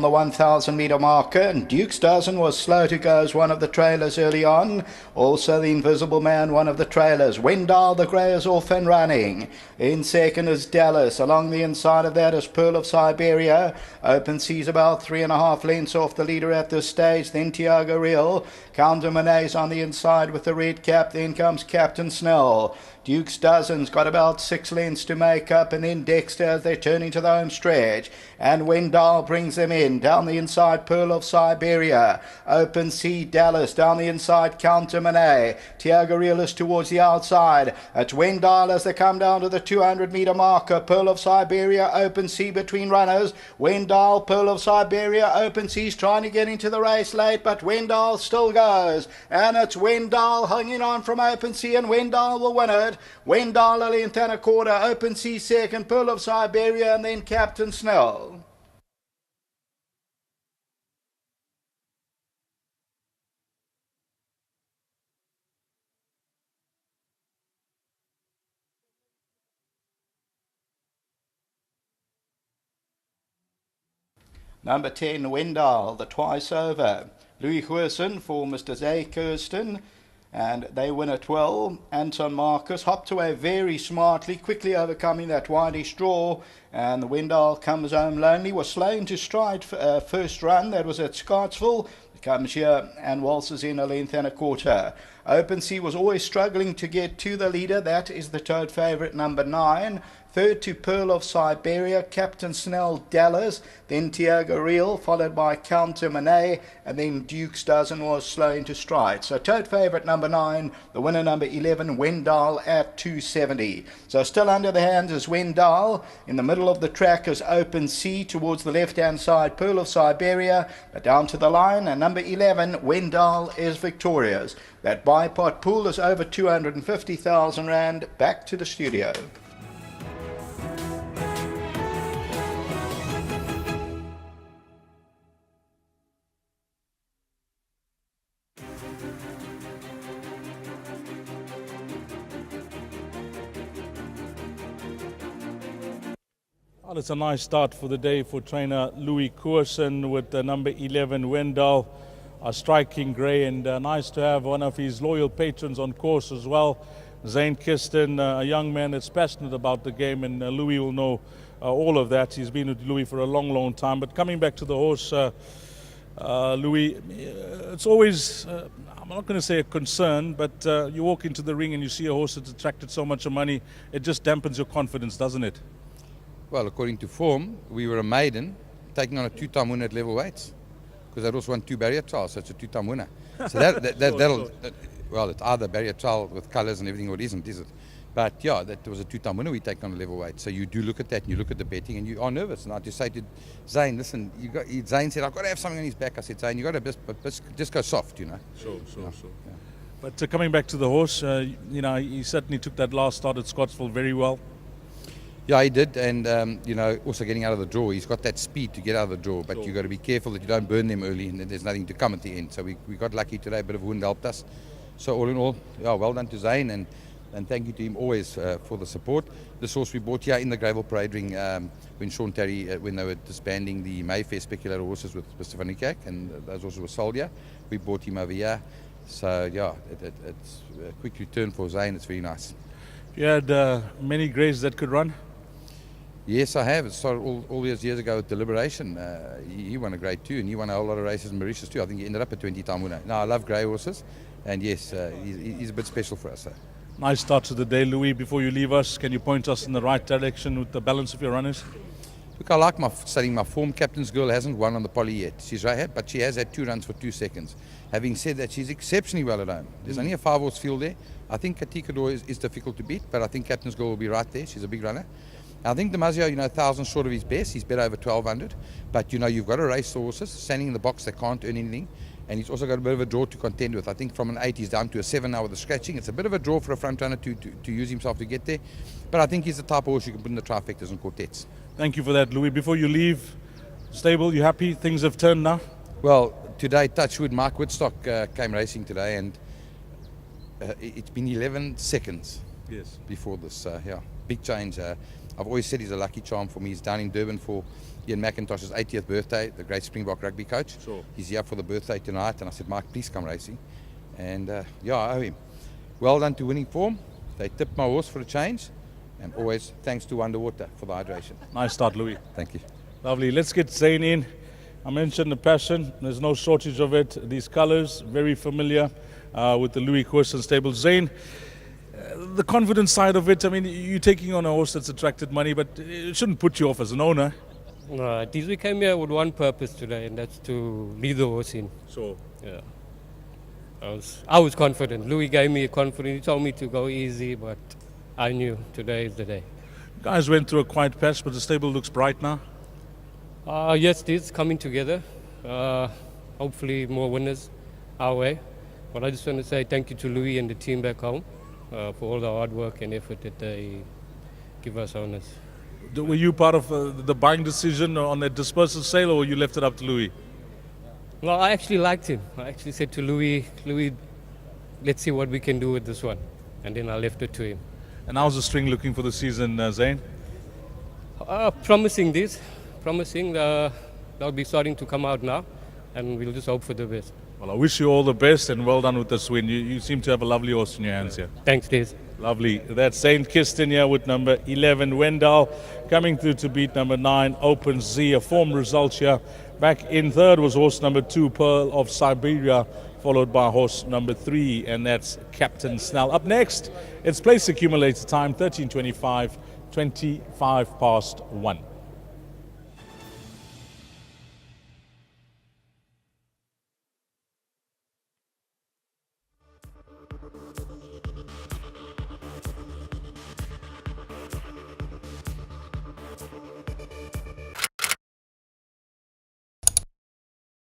The 1,000 metre marker, and Duke's Dozen was slow to go as one of the trailers early on. Also the Invisible Man, one of the trailers. WENDYLLE the grey is off and running. In second is Dallas. Along the inside of that is Pearl of Siberia. Open Seas about 3.5 lengths off the leader at this stage. Then Tiago Real. Counter Monet's on the inside with the red cap. Then comes Captain Snell. Duke's Dozen's got about 6 lengths to make up, and then Dexter as they turn into the home stretch. And WENDYLLE brings them in. Down the inside, Pearl of Siberia. Open Sea, Dallas. Down the inside, Counter Monet. Tiago Real is towards the outside. It's WENDYLLE as they come down to the 200 metre marker. Pearl of Siberia, Open Sea between runners. WENDYLLE, Pearl of Siberia, Open Sea's trying to get into the race late, but WENDYLLE still goes. And it's WENDYLLE hanging on from Open Sea, and WENDYLLE will win it. WENDYLLE a length and a quarter. Open Sea second, Pearl of Siberia, and then Captain Snell. Number 10, WENDYLLE, the twice over. Louis Huerson for Mr. Zay Kirsten, and they win at well. Anton Marcus hopped away very smartly, quickly overcoming that wideish draw, and the WENDYLLE comes home lonely. Was slow into stride first run, that was at Scottsville. Comes here and waltzes in a length and a quarter. Open Sea was always struggling to get to the leader. That is the toad favourite, number 9. Third to Pearl of Siberia, Captain Snell, Dallas, then Tiago Real, followed by Counter Monet, and then Duke's Dozen was slow into stride. So toad favourite number 9, the winner number 11, WENDYLLE at 270. So still under the hands is WENDYLLE. In the middle of the track is Open Sea, towards the left-hand side, Pearl of Siberia, but down to the line, and number 11, WENDYLLE is victorious. That bipod pool is over 250,000 Rand. Back to the studio. Well, it's a nice start for the day for trainer Louis Koersen with the number 11 WENDYLLE, a striking grey, and nice to have one of his loyal patrons on course as well, Zane Kirsten, a young man that's passionate about the game, and Louis will know all of that. He's been with Louis for a long, long time. But coming back to the horse, Louis, it's always, I'm not going to say a concern, but you walk into the ring and you see a horse that's attracted so much money, it just dampens your confidence, doesn't it? Well, according to form, we were a maiden taking on a 2-time winner at level weights, because that also won 2 barrier trials, so it's a 2-time winner. So that'll, well, it's either barrier trial with colours and everything, or it isn't, is it? But yeah, that was a 2-time winner we take on a level weight. So you do look at that, and you look at the betting, and you are nervous. And I just say to Zane, listen, Zane said, I've got to have something on his back. I said, Zane, you got to just go soft, you know. Sure. Yeah. But coming back to the horse, you know, he certainly took that last start at Scottsville very well. Yeah, he did, and you know, also getting out of the draw. He's got that speed to get out of the draw, but you've got to be careful that you don't burn them early, and there's nothing to come at the end. So we got lucky today, a bit of wind helped us. So all in all, yeah, well done to Zane, and thank you to him always for the support. This horse we bought here in the Greyville Parade Ring when Sean Terry, when they were disbanding the Mayfair speculator horses with Mr. Van Niekerk, and those horses were sold here. We bought him over here. So yeah, it's a quick return for Zane. It's very nice. You had many greys that could run? Yes, I have. It started all these years ago with Deliberation. He won a grade 2, and he won a whole lot of races in Mauritius too. I think he ended up a 20-time winner. Now, I love grey horses, and yes, he's a bit special for us. So. Nice start to the day, Louis. Before you leave us, can you point us in the right direction with the balance of your runners? Look, I like studying my form. Captain's Girl hasn't won on the poly yet. She's right, but she has had 2 runs for 2 seconds. Having said that, she's exceptionally well at home. There's only a 5-horse field there. I think Katikador is difficult to beat, but I think Captain's Girl will be right there. She's a big runner. I think Damasio, 1,000 short of his best. He's better over 1,200. But, you've got to race the horses. Standing in the box, they can't earn anything. And he's also got a bit of a draw to contend with. I think from an 8, he's down to a 7 now with the scratching. It's a bit of a draw for a front runner to use himself to get there. But I think he's the type of horse you can put in the trifectas and quartets. Thank you for that, Louis. Before you leave, stable, you happy? Things have turned now? Well, today, touchwood, Mike Woodstock came racing today, and it's been 11 seconds before this. Yeah, big change. I've always said he's a lucky charm for me. He's down in Durban for Ian McIntosh's 80th birthday, the great Springbok rugby coach. Sure. He's here for the birthday tonight, and I said, Mike, please come racing. And yeah, I owe him. Well done to Winning Form. They tipped my horse for a change, and always thanks to Underwater for the hydration. Nice start, Louis. Thank you. Lovely. Let's get Zane in. I mentioned the passion. There's no shortage of it. These colours, very familiar with the Louis Courson stable. Zane, the confidence side of it, I mean, you're taking on a horse that's attracted money, but it shouldn't put you off as an owner. No, we came here with one purpose today, and that's to lead the horse in. So, Yeah. I was confident. Louis gave me a confidence. He told me to go easy, but I knew today is the day. guys went through a quiet patch, but the stable looks bright now. Yes, it is coming together. Hopefully more winners our way. But I just want to say thank you to Louis and the team back home for all the hard work and effort that they give us owners. Were you part of the buying decision on that dispersal sale, or you left it up to Louis? Well, I actually liked him. I actually said to Louis, let's see what we can do with this one. And then I left it to him. And how's the string looking for the season, Zane? Promising this. Promising. They'll be starting to come out now. And we'll just hope for the best. Well, I wish you all the best and well done with this win. You seem to have a lovely horse in your hands here. Thanks, Des. Lovely. That's St. Kirsten here with number 11, WENDYLLE, coming through to beat number 9, Open Z. A form result here. Back in third was horse number 2, Pearl of Siberia, followed by horse number 3, and that's Captain Snell. Up next, it's place accumulator time, 13:25, 25 past 1.